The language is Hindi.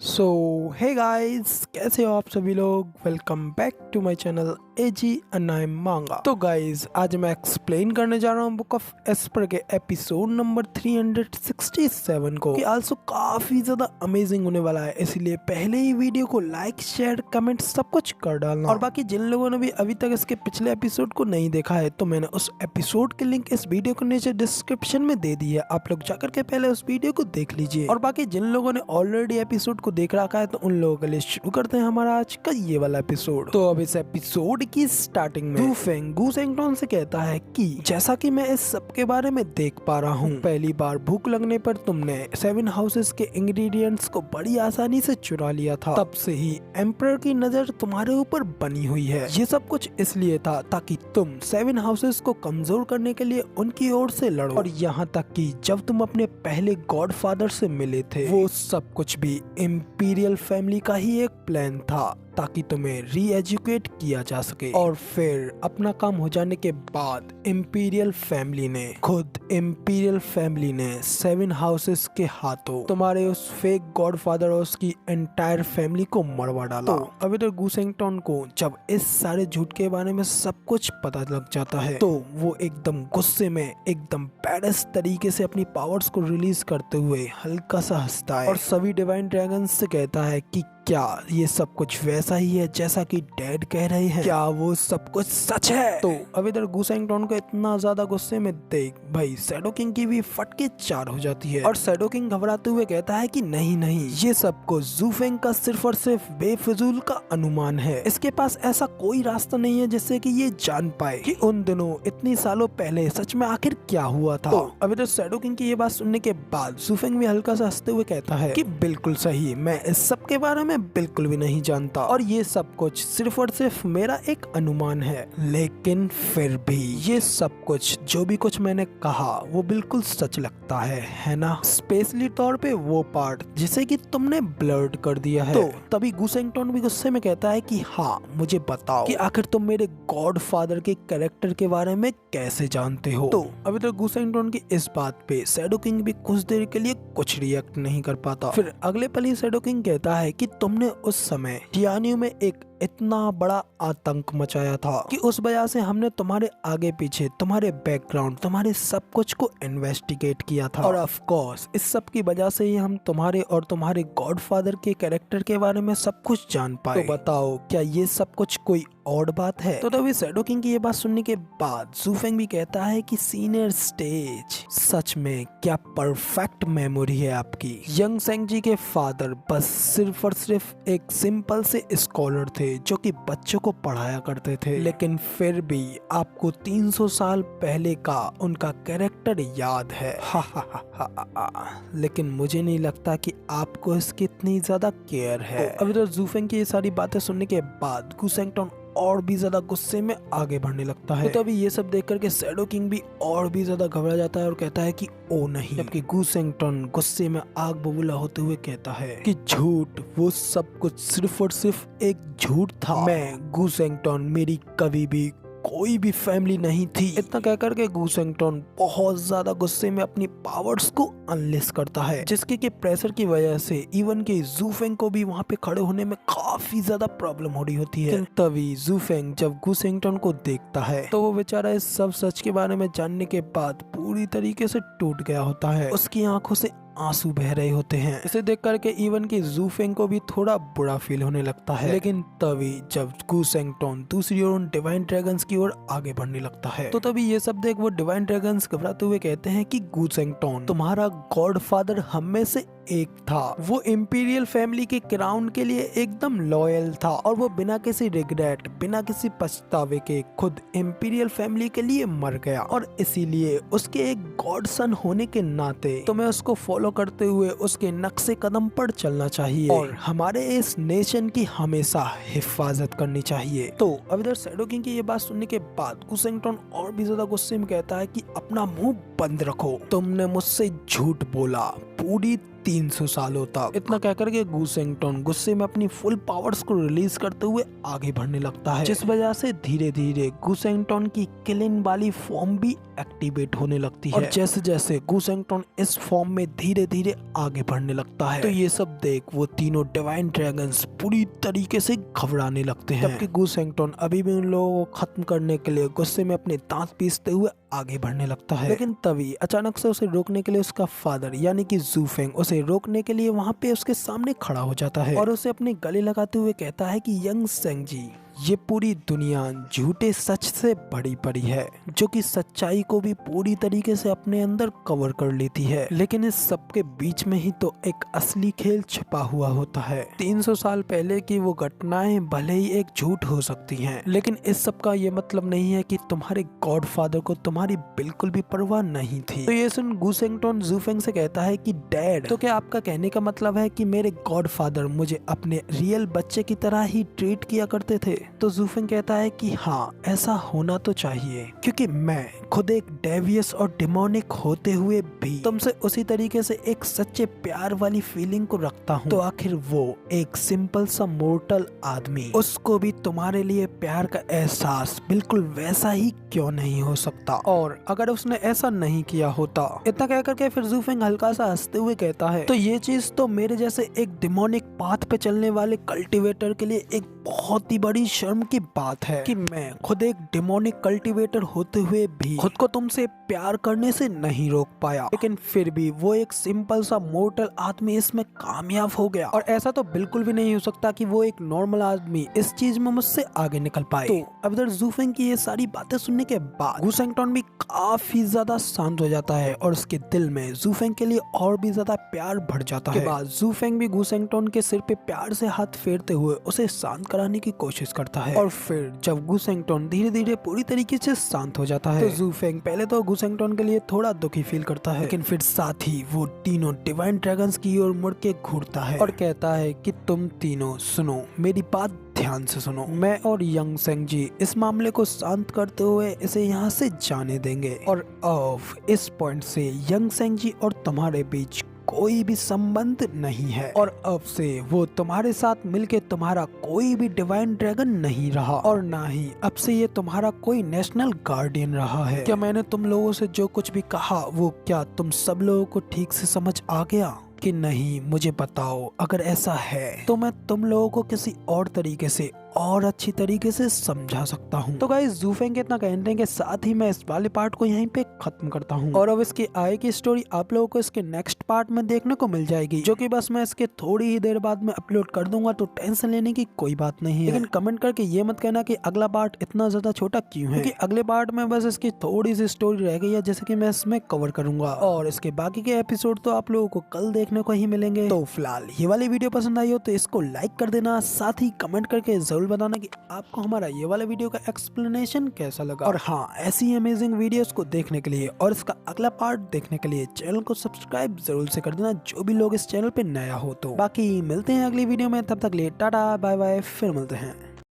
सो हे गाइस, कैसे हो आप सभी लोग। Welcome back to my channel AG anime manga. तो गाइस, आज मैं एक्सप्लेन करने जा रहा हूँ बुक ऑफ एस्पर के एपिसोड नंबर 367 को, कि आल्सो काफी ज्यादा अमेजिंग होने वाला है। इसीलिए पहले ही वीडियो को लाइक शेयर कमेंट सब कुछ कर डालना। और बाकी जिन लोगों ने भी अभी तक इसके पिछले एपिसोड को नहीं देखा है, तो मैंने उस एपिसोड के लिंक इस वीडियो के नीचे डिस्क्रिप्शन में दे दी है। आप लोग जाकर के पहले उस वीडियो को देख लीजिए। और बाकी जिन लोगों ने ऑलरेडी एपिसोड को देख रखा है, तो उन लोगों के लिए शुरू करते हैं हमारा आज का ये वाला एपिसोड। तो अब इस एपिसोड की स्टार्टिंग में वूफेंग गू सेंगटोन से कहता है कि जैसा कि मैं इस सब के बारे में देख पा रहा हूँ, पहली बार भूख लगने पर तुमने 7 हाउसेस के इंग्रेडिएंट्स को बड़ी आसानी से चुरा लिया था। तब से ही एम्परर की नजर तुम्हारे ऊपर बनी हुई है। ये सब कुछ इसलिए था ताकि तुम 7 हाउसेस को कमजोर करने के लिए उनकी ओर से लड़ो। और यहाँ तक कि जब तुम अपने पहले गॉडफादर से मिले थे, वो सब कुछ भी इंपीरियल फैमिली का ही एक प्लान था, ताकि तुम्हें री एजुकेट किया जा सके। और फिर अपना काम हो जाने के बाद इंपीरियल फैमिली ने 7 हाउसेस के हाथों तुम्हारे उस फेक गॉडफादर और उसकी एंटायर फैमिली को मरवा डाला। तो अभी तो गू सेंगटोन को जब इस सारे झूठ के बारे में सब कुछ पता लग जाता है, तो वो एकदम गुस्से में एकदम बैडेस्ट तरीके से अपनी पावर्स को रिलीज करते हुए हल्का सा हंसता है और सभी डिवाइन ड्रैगन्स से कहता है कि क्या ये सब कुछ वैसा ही है जैसा कि डैड कह रहे हैं? क्या वो सब कुछ सच है? तो अब इधर गू सेंगटोन को इतना ज्यादा गुस्से में देख भाई शैडो किंग की भी फटके 4 हो जाती है। और शैडो किंग घबराते हुए कहता है कि नहीं नहीं, ये सब कुछ ज़ूफेंग का सिर्फ और सिर्फ बेफिजूल का अनुमान है। इसके पास ऐसा कोई रास्ता नहीं है जिससे कि ये जान पाए कि उन दिनों इतनी सालों पहले सच में आखिर क्या हुआ था। तो अब इधर शैडो किंग की ये बात सुनने के बाद ज़ूफेंग भी हल्का सा हंसते हुए कहता है कि बिल्कुल सही, मैं इस सब के बारे में बिल्कुल भी नहीं जानता और ये सब कुछ सिर्फ और सिर्फ मेरा एक अनुमान है। लेकिन फिर भी ये सब कुछ जो भी कुछ मैंने कहा वो बिल्कुल सच लगता है ना? स्पेशली तौर पे वो पार्ट जिसे कि तुमने ब्लर्ड कर दिया है। तो तभी गू सेंगटोन भी गुस्से में कहता है कि हाँ, मुझे बताओ कि आखिर तुम मेरे गॉडफादर के कैरेक्टर के बारे में कैसे जानते हो? तो अभी तक गू सेंगटोन की इस बात पे शैडो किंग भी कुछ देर के लिए कुछ रिएक्ट नहीं कर पाता। फिर अगले पल ही शैडो किंग कहता है कि तुमने उस समय टियानियो में एक इतना बड़ा आतंक मचाया था कि उस वजह से हमने तुम्हारे आगे पीछे, तुम्हारे बैकग्राउंड, तुम्हारे सब कुछ को इन्वेस्टिगेट किया था। और ऑफ कोर्स इस सब की वजह से ही हम तुम्हारे और तुम्हारे गॉडफादर के कैरेक्टर के बारे में सब कुछ जान पाए। तो बताओ, क्या ये सब कुछ कोई और बात है? तो तभी शैडो किंग की ये बात सुनने के बाद ज़ूफेंग भी कहता है कि सीनियर स्टेज, सच में क्या परफेक्ट मेमोरी है आपकी। यंग सेंग जी के फादर बस सिर्फ और सिर्फ एक सिंपल से स्कॉलर थे जो कि बच्चों को पढ़ाया करते थे, लेकिन फिर भी आपको 300 साल पहले का उनका कैरेक्टर याद है। लेकिन मुझे नहीं लगता कि आपको इसकी इतनी ज्यादा केयर है। तो अभी तो ज़ूफेंग की ये सारी बातें सुनने के बाद गू सेंगटोन और भी ज्यादा गुस्से में आगे बढ़ने लगता है। तो अभी ये सब देख करके शैडो किंग भी और भी ज्यादा घबरा जाता है और कहता है कि ओ नहीं। जबकि गू सेंगटोन गुस्से में आग बबूला होते हुए कहता है कि झूठ, वो सब कुछ सिर्फ और सिर्फ एक झूठ था। मैं गू सेंगटोन, मेरी कभी भी कोई भी फैमिली नहीं थी। इतना कहकर के गू सेंगटोन बहुत ज्यादा गुस्से में अपनी पावर्स को अनलिस्ट करता है, जिसके के प्रेशर की वजह से इवन के ज़ूफेंग को भी वहाँ पे खड़े होने में काफी ज्यादा प्रॉब्लम हो रही होती है। तभी ज़ूफेंग जब गू सेंगटोन को देखता है, तो वो बेचारा इस सब सच के बारे में जानने के बाद पूरी तरीके से टूट गया होता है। उसकी आंखों से आंसू बह रहे होते हैं। इसे देख करके इवन की ज़ूफेंग को भी थोड़ा बुरा फील होने लगता है। लेकिन तभी जब गू सेंगटोन दूसरी ओर उन डिवाइन ड्रैगन्स की ओर आगे बढ़ने लगता है, तो तभी ये सब देख वो डिवाइन ड्रैगन्स घबराते हुए कहते हैं कि गू सेंगटोन, तुम्हारा गॉडफादर हम में से एक था। वो इंपीरियल फैमिली के क्राउन के लिए एकदम लॉयल था और वो बिना किसी रिग्रेट, बिना किसी पछतावे के खुद इंपीरियल फैमिली के लिए मर गया। और इसीलिए उसके एक गॉड सन होने के नाते तुम्हें उसको फॉलो करते हुए उसके नक्शे कदम पर चलना चाहिए और हमारे इस नेशन की हमेशा हिफाजत करनी चाहिए। तो अब इधर शैडो किंग की ये बात सुनने के बाद गू सेंगटोन और भी ज्यादा गुस्से में कहता है कि अपना मुंह बंद रखो, तुमने मुझसे झूठ बोला, पूरी 300 सालों तक। इतना कहकर के गुसेंगटन गुस्से में अपनी फुल पावर्स को रिलीज करते हुए आगे बढ़ने लगता है, जिस वजह से धीरे धीरे गुसेंगटन की किलिन वाली फॉर्म भी एक्टिवेट होने लगती है। और जैसे जैसे गुसेंगटन इस फॉर्म में धीरे धीरे आगे बढ़ने लगता है, तो ये सब देख वो तीनों डिवाइन ड्रैगन्स पूरी तरीके से घबराने लगते हैं, जबकि गुसेंगटन अभी भी उन लोगों को खत्म करने के लिए गुस्से में अपने दांत पीसते हुए आगे बढ़ने लगता है। लेकिन तभी अचानक से उसे रोकने के लिए उसका फादर यानी कि जू फेंग उसे रोकने के लिए वहाँ पे उसके सामने खड़ा हो जाता है और उसे अपने गले लगाते हुए कहता है कि यंग सेंग जी, ये पूरी दुनिया झूठे सच से भरी पड़ी है, जो कि सच्चाई को भी पूरी तरीके से अपने अंदर कवर कर लेती है। लेकिन इस सब के बीच में ही तो एक असली खेल छुपा हुआ होता है। 300 साल पहले की वो घटनाएं भले ही एक झूठ हो सकती हैं, लेकिन इस सब का ये मतलब नहीं है कि तुम्हारे गॉडफादर को तुम्हारी बिल्कुल भी परवाह नहीं थी। तो ये सुन गुसेंगटन जू फेंग से कहता है कि डैड, तो क्या आपका कहने का मतलब है कि मेरे गॉडफादर मुझे अपने रियल बच्चे की तरह ही ट्रीट किया करते थे? तो जू फेंग कहता है कि हाँ, ऐसा होना तो चाहिए, क्योंकि मैं खुद एक डेवियस और डिमोनिक होते हुए भी तुमसे उसी तरीके से एक सच्चे प्यार वाली फीलिंग को रखता हूँ। तो आखिर वो एक सिंपल सा मोर्टल आदमी, उसको भी तुम्हारे लिए प्यार का एहसास बिल्कुल वैसा ही क्यों नहीं हो सकता? और अगर उसने ऐसा नहीं किया होता, इतना कह करके फिर जू फेंग हल्का सा हंसते हुए कहता है, तो ये चीज तो मेरे जैसे एक डिमोनिक पाथ पे चलने वाले कल्टीवेटर के लिए एक बहुत ही बड़ी शर्म की बात है कि मैं खुद एक डिमोनिक कल्टीवेटर होते हुए भी खुद को तुमसे प्यार करने से नहीं रोक पाया, लेकिन फिर भी वो एक सिंपल सा मोर्टल आदमी इसमें कामयाब हो गया। और ऐसा तो बिल्कुल भी नहीं हो सकता कि वो एक नॉर्मल आदमी इस चीज में मुझसे आगे निकल पाए। तो अब इधर जू फेंग की ये सारी बातें सुनने के बाद गुसेंगटन भी काफी ज्यादा शांत हो जाता है और उसके दिल में जू फेंग के लिए और भी ज्यादा प्यार बढ़ जाता है। बाद जू फेंग भी गुसेंगटन के सिर पे प्यार से हाथ फेरते हुए उसे शांत कराने की कोशिश करता है। और फिर जब गुसेंगटन धीरे धीरे पूरी तरीके से शांत हो जाता है, तो जू फेंग पहले तो गुसेंगटन के लिए थोड़ा दुखी फील करता है, लेकिन फिर साथ ही वो तीनों डिवाइन ड्रैगन्स की ओर मुड़ के घूरता है और कहता है कि तुम तीनों सुनो, मेरी बात ध्यान से सुनो। मैं और यंग सेंग जी इस मामले को शांत करते हुए इसे यहाँ से जाने देंगे, और अब इस पॉइंट से यंग सेंग जी और तुम्हारे बीच कोई भी संबंध नहीं है, और अब से वो तुम्हारे साथ मिलके तुम्हारा कोई भी डिवाइन ड्रैगन नहीं रहा, और ना ही अब से ये तुम्हारा कोई नेशनल गार्डियन रहा है। क्या मैंने तुम लोगों से जो कुछ भी कहा वो क्या तुम सब लोगों को ठीक से समझ आ गया कि नहीं? मुझे बताओ, अगर ऐसा है तो मैं तुम लोगों को किसी और तरीके से और अच्छी तरीके से समझा सकता हूँ। तो गाइस जू फेंग के इतना कहने के साथ ही मैं इस वाले पार्ट को यहीं पे खत्म करता हूँ, और अब इसके आगे की स्टोरी आप लोगों को इसके नेक्स्ट पार्ट में देखने को मिल जाएगी, जो कि बस मैं इसके थोड़ी ही देर बाद में अपलोड कर दूंगा, तो टेंशन लेने की कोई बात नहीं है। लेकिन कमेंट करके ये मत कहना कि अगला पार्ट इतना ज्यादा छोटा क्यों है, क्योंकि अगले पार्ट में बस इसकी थोड़ी सी स्टोरी रह गई है जैसे कि मैं इसमें कवर करूंगा, और इसके बाकी के एपिसोड तो आप लोगों को कल देखने को ही मिलेंगे। तो फिलहाल ये वाली वीडियो पसंद आई हो तो इसको लाइक कर देना, साथ ही कमेंट करके जरूर बताना कि आपको हमारा ये वाला वीडियो का एक्सप्लेनेशन कैसा लगा। और हाँ, ऐसी अमेजिंग वीडियोस को देखने के लिए और इसका अगला पार्ट देखने के लिए चैनल को सब्सक्राइब जरूर से कर देना, जो भी लोग इस चैनल पे नया हो। तो बाकी मिलते हैं अगली वीडियो में, तब तक लिए टाटा बाय बाय, फिर मिलते हैं।